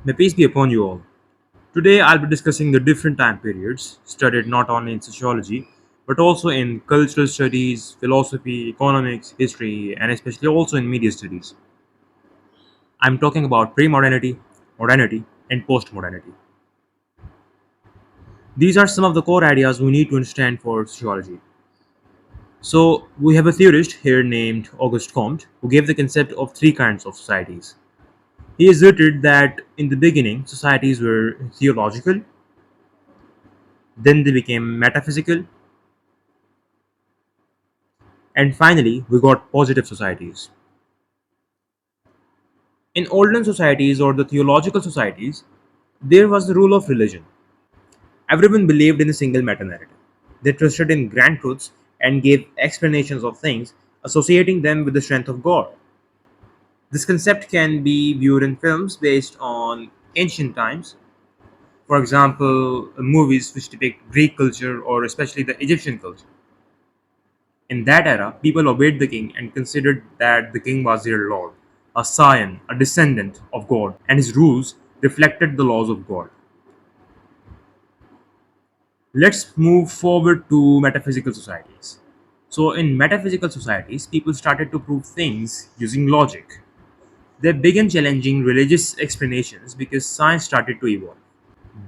May peace be upon you all. Today I'll be discussing the different time periods studied not only in sociology but also in cultural studies, philosophy, economics, history, and especially also in media studies. I'm talking about pre-modernity, modernity, and post-modernity. These are some of the core ideas we need to understand for sociology. So, we have a theorist here named Auguste Comte who gave the concept of three kinds of societies. He asserted that in the beginning, societies were theological, then they became metaphysical, and finally, we got positive societies. In olden societies or the theological societies, there was the rule of religion. Everyone believed in a single meta narrative. They trusted in grand truths and gave explanations of things, associating them with the strength of God. This concept can be viewed in films based on ancient times, for example, movies which depict Greek culture or especially the Egyptian culture. In that era, people obeyed the king and considered that the king was their lord, a scion, a descendant of God, and his rules reflected the laws of God. Let's move forward to metaphysical societies. So, in metaphysical societies, people started to prove things using logic. They began challenging religious explanations because science started to evolve.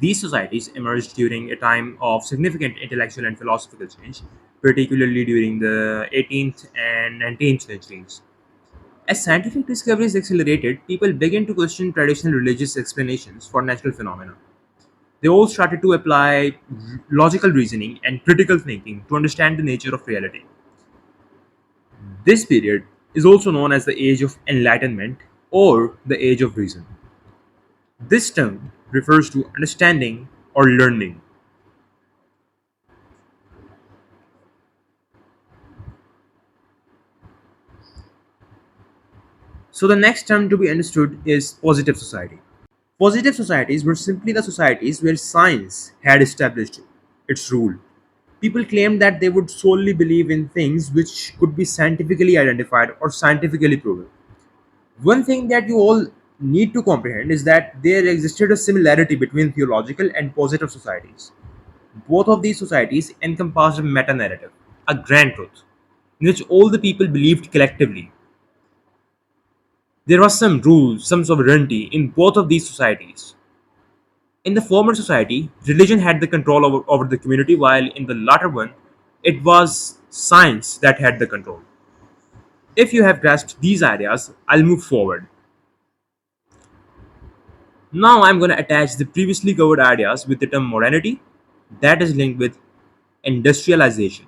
These societies emerged during a time of significant intellectual and philosophical change, particularly during the 18th and 19th centuries. As scientific discoveries accelerated, people began to question traditional religious explanations for natural phenomena. They all started to apply logical reasoning and critical thinking to understand the nature of reality. This period is also known as the Age of Enlightenment or the Age of Reason. This term refers to understanding or learning. So, the next term to be understood is positive society. Positive societies were simply the societies where science had established its rule. People claimed that they would solely believe in things which could be scientifically identified or scientifically proven. One thing that you all need to comprehend is that there existed a similarity between theological and positive societies. Both of these societies encompassed a meta narrative, a grand truth, in which all the people believed collectively. There was some rule, some sovereignty in both of these societies. In the former society, religion had the control over the community, while in the latter one, it was science that had the control. If you have grasped these ideas, I'll move forward. Now I'm going to attach the previously covered ideas with the term modernity that is linked with industrialization.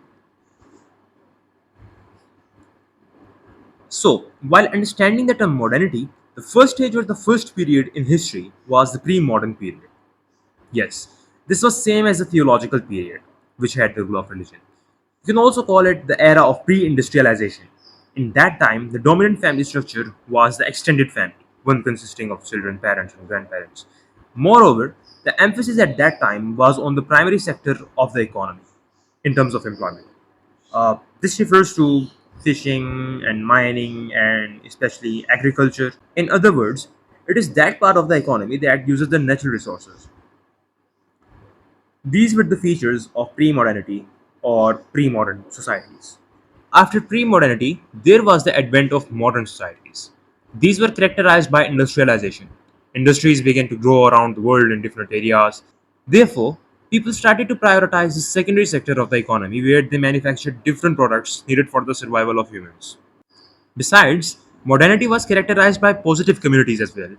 So, while understanding the term modernity, the first stage or the first period in history was the pre-modern period. Yes, this was same as the theological period, which had the rule of religion. You can also call it the era of pre-industrialization. In that time, the dominant family structure was the extended family, one consisting of children, parents, and grandparents. Moreover, the emphasis at that time was on the primary sector of the economy in terms of employment. This refers to fishing and mining and especially agriculture. In other words, it is that part of the economy that uses the natural resources. These were the features of pre modernity or pre modern societies. After pre modernity, there was the advent of modern societies. These were characterized by industrialization. Industries began to grow around the world in different areas. Therefore, people started to prioritize the secondary sector of the economy where they manufactured different products needed for the survival of humans. Besides, modernity was characterized by positive communities as well.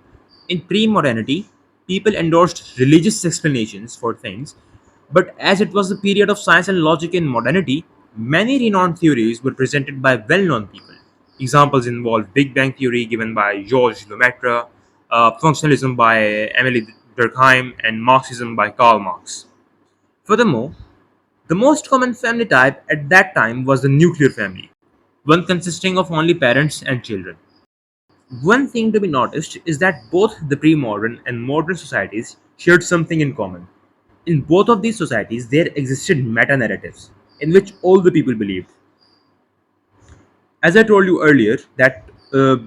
In pre modernity, people endorsed religious explanations for things, but as it was the period of science and logic in modernity, many renowned theories were presented by well known people. Examples involve Big Bang Theory given by Georges Lemaitre, functionalism by Emily Durkheim, and Marxism by Karl Marx. Furthermore, the most common family type at that time was the nuclear family, one consisting of only parents and children. One thing to be noticed is that both the pre modern and modern societies shared something in common. In both of these societies, there existed meta narratives in which all the people believed. As I told you earlier, that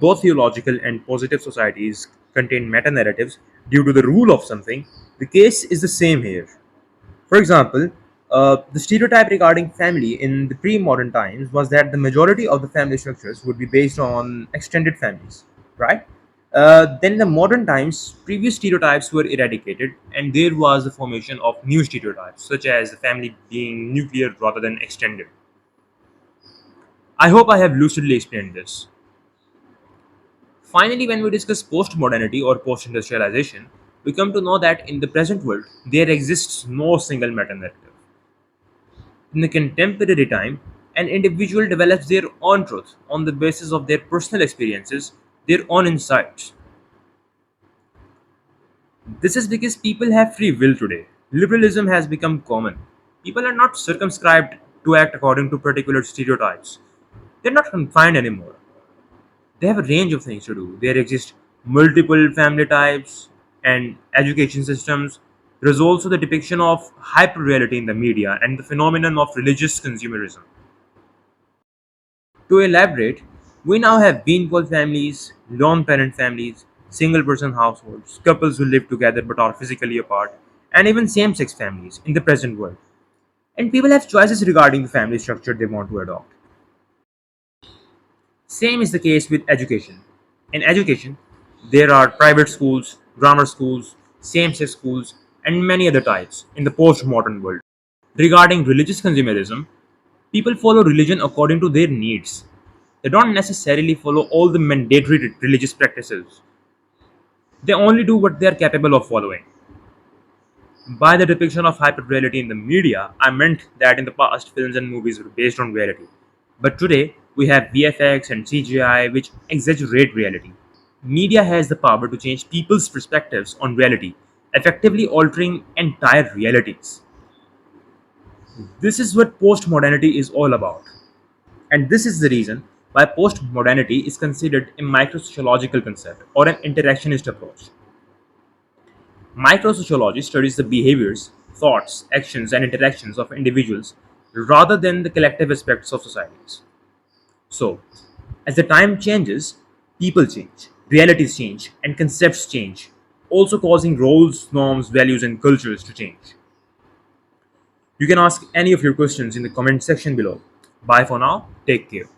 both theological and positive societies contain meta narratives due to the rule of something, the case is the same here. For example, the stereotype regarding family in the pre modern times was that the majority of the family structures would be based on extended families, right? Then in the modern times, previous stereotypes were eradicated, and there was the formation of new stereotypes, such as the family being nuclear rather than extended. I hope I have lucidly explained this. Finally, when we discuss post-modernity or post-industrialization, we come to know that in the present world, there exists no single meta narrative. In the contemporary time, an individual develops their own truth on the basis of their personal experiences, their own insights. This is because people have free will today. Liberalism has become common. People are not circumscribed to act according to particular stereotypes. They're not confined anymore. They have a range of things to do. There exist multiple family types and education systems. There is also the depiction of hyperreality in the media and the phenomenon of religious consumerism. To elaborate, we now have bean-pole families, lone parent families, single-person households, couples who live together but are physically apart, and even same-sex families in the present world. And people have choices regarding the family structure they want to adopt. Same is the case with education. In education, there are private schools, grammar schools, same-sex schools, and many other types in the post-modern world. Regarding religious consumerism, people follow religion according to their needs. They don't necessarily follow all the mandatory religious practices. They only do what they are capable of following. By the depiction of hyperreality in the media, I meant that in the past, films and movies were based on reality. But today, we have VFX and CGI which exaggerate reality. Media has the power to change people's perspectives on reality, effectively altering entire realities. This is what postmodernity is all about. And this is the reason why postmodernity is considered a microsociological concept or an interactionist approach. Microsociology studies the behaviors, thoughts, actions, and interactions of individuals rather than the collective aspects of societies. So, as the time changes, people change, realities change, and concepts change, also causing roles, norms, values, and cultures to change. You can ask any of your questions in the comment section below. Bye for now, take care.